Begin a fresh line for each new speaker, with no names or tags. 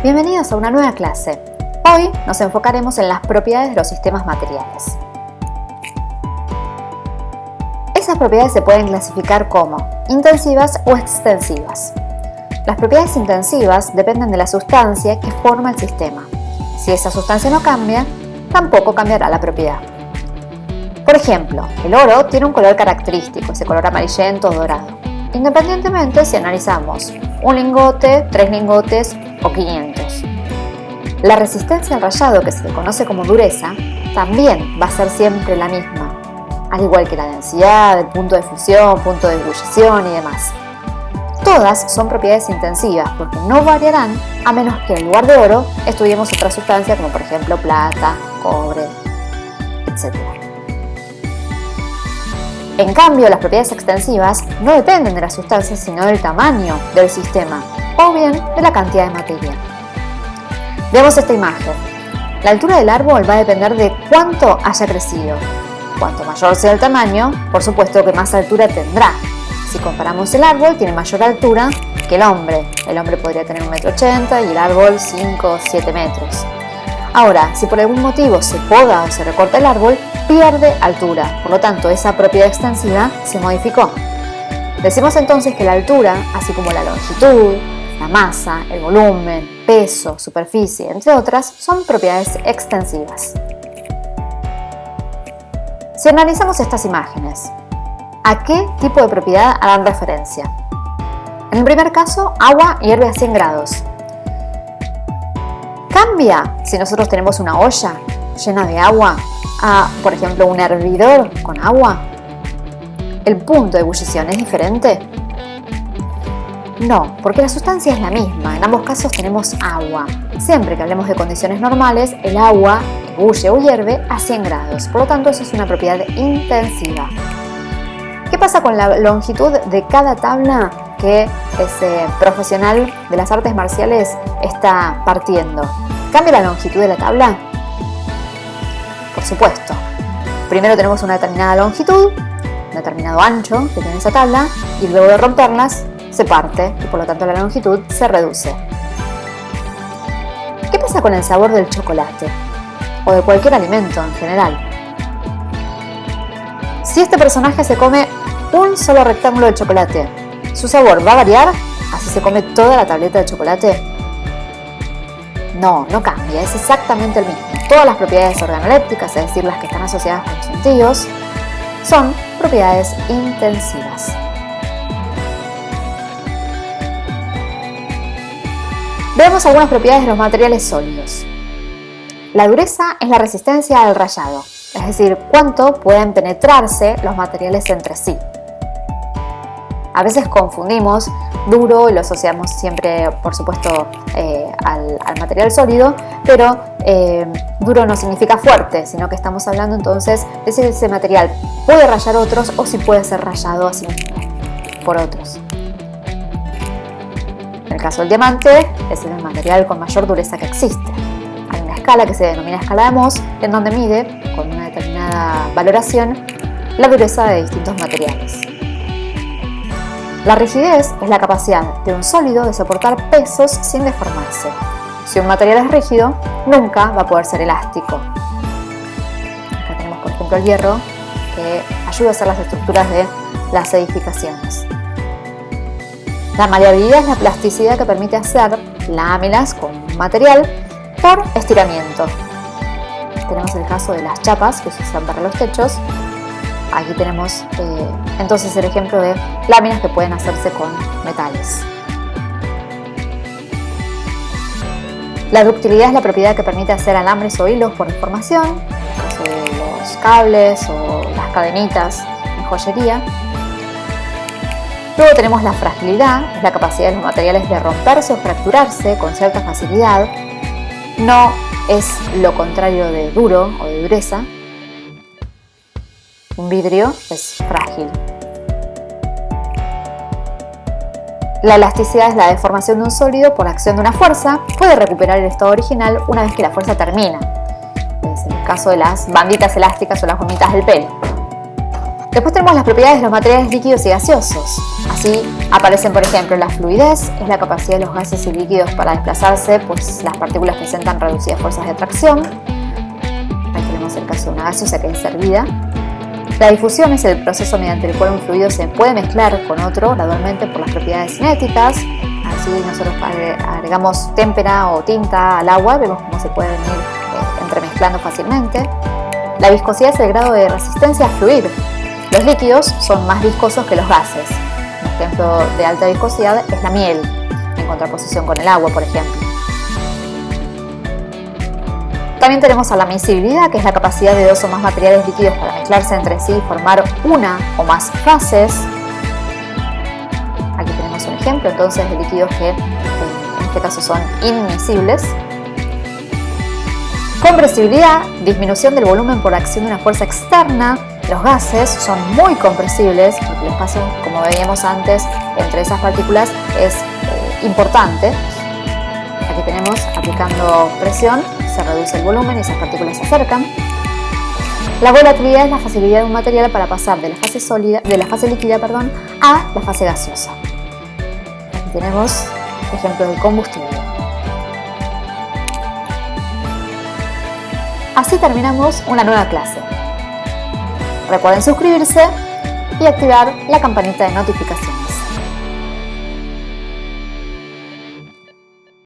Bienvenidos a una nueva clase. Hoy nos enfocaremos en las propiedades de los sistemas materiales. Esas propiedades se pueden clasificar como intensivas o extensivas. Las propiedades intensivas dependen de la sustancia que forma el sistema. Si esa sustancia no cambia, tampoco cambiará la propiedad. Por ejemplo, el oro tiene un color característico, ese color amarillento o dorado, independientemente si analizamos un lingote, 3 lingotes o 500. La resistencia al rayado, que se le conoce como dureza, también va a ser siempre la misma, al igual que la densidad, el punto de fusión, punto de ebullición y demás. Todas son propiedades intensivas porque no variarán a menos que en lugar de oro estudiemos otra sustancia como por ejemplo plata, cobre, etc. En cambio, las propiedades extensivas no dependen de la sustancia sino del tamaño del sistema o bien de la cantidad de materia. Veamos esta imagen. La altura del árbol va a depender de cuánto haya crecido. Cuanto mayor sea el tamaño, por supuesto que más altura tendrá. Si comparamos el árbol, tiene mayor altura que el hombre. El hombre podría tener 1,80 m y el árbol 5 o 7 metros. Ahora, si por algún motivo se poda o se recorta el árbol, pierde altura. Por lo tanto, esa propiedad extensiva se modificó. Decimos entonces que la altura, así como la longitud, la masa, el volumen, peso, superficie, entre otras, son propiedades extensivas. Si analizamos estas imágenes, ¿a qué tipo de propiedad harán referencia? En el primer caso, agua hierve a 100 grados. ¿Cambia si nosotros tenemos una olla llena de agua a, por ejemplo, un hervidor con agua? ¿El punto de ebullición es diferente? No, porque la sustancia es la misma. En ambos casos tenemos agua. Siempre que hablemos de condiciones normales, el agua ebulle o hierve a 100 grados. Por lo tanto, eso es una propiedad intensiva. ¿Qué pasa con la longitud de cada tabla que ese profesional de las artes marciales está partiendo? ¿Cambia la longitud de la tabla? Por supuesto. Primero tenemos una determinada longitud, un determinado ancho que tiene esa tabla, y luego de romperlas se parte y por lo tanto la longitud se reduce. ¿Qué pasa con el sabor del chocolate? O de cualquier alimento en general. Si este personaje se come un solo rectángulo de chocolate, ¿su sabor va a variar así se come toda la tableta de chocolate? No, no cambia, es exactamente el mismo. Todas las propiedades organolépticas, es decir, las que están asociadas con los sentidos, son propiedades intensivas. Veamos algunas propiedades de los materiales sólidos. La dureza es la resistencia al rayado, es decir, cuánto pueden penetrarse los materiales entre sí. A veces confundimos duro y lo asociamos siempre, por supuesto, al material sólido, pero duro no significa fuerte, sino que estamos hablando entonces de si ese material puede rayar otros o si puede ser rayado a sí mismo por otros. En el caso del diamante, es el material con mayor dureza que existe. Hay una escala que se denomina escala de Mohs, en donde mide, con una determinada valoración, la dureza de distintos materiales. La rigidez es la capacidad de un sólido de soportar pesos sin deformarse. Si un material es rígido, nunca va a poder ser elástico. Acá tenemos, por ejemplo, el hierro, que ayuda a hacer las estructuras de las edificaciones. La maleabilidad es la plasticidad que permite hacer láminas con un material por estiramiento. Tenemos el caso de las chapas que se usan para los techos. Aquí tenemos entonces el ejemplo de láminas que pueden hacerse con metales. La ductilidad es la propiedad que permite hacer alambres o hilos por deformación, en el caso de los cables o las cadenitas en joyería. Luego tenemos la fragilidad, es la capacidad de los materiales de romperse o fracturarse con cierta facilidad. No es lo contrario de duro o de dureza. Un vidrio es frágil. La elasticidad es la deformación de un sólido por acción de una fuerza. Puede recuperar el estado original una vez que la fuerza termina. Es es el caso de las banditas elásticas o las gomitas del pelo. Después tenemos las propiedades de los materiales líquidos y gaseosos. Así aparecen, por ejemplo, la fluidez, es la capacidad de los gases y líquidos para desplazarse, pues las partículas presentan reducidas fuerzas de atracción. Ahí tenemos el caso de una gaseosa que es hervida. La difusión es el proceso mediante el cual un fluido se puede mezclar con otro gradualmente por las propiedades cinéticas. Así nosotros agregamos témpera o tinta al agua, vemos cómo se puede venir entremezclando fácilmente. La viscosidad es el grado de resistencia a fluir. Los líquidos son más viscosos que los gases. Un ejemplo de alta viscosidad es la miel, en contraposición con el agua, por ejemplo. También tenemos a la miscibilidad, que es la capacidad de dos o más materiales líquidos para mezclarse entre sí y formar una o más fases. Aquí tenemos un ejemplo entonces de líquidos que en este caso son inmiscibles. Compresibilidad, disminución del volumen por acción de una fuerza externa. Los gases son muy compresibles porque el espacio, como veíamos antes, entre esas partículas es importante. Aquí tenemos, aplicando presión, se reduce el volumen y esas partículas se acercan. La volatilidad es la facilidad de un material para pasar de la fase líquida a la fase gaseosa. Aquí tenemos ejemplos de combustible. Así terminamos una nueva clase. Recuerden suscribirse y activar la campanita de notificación.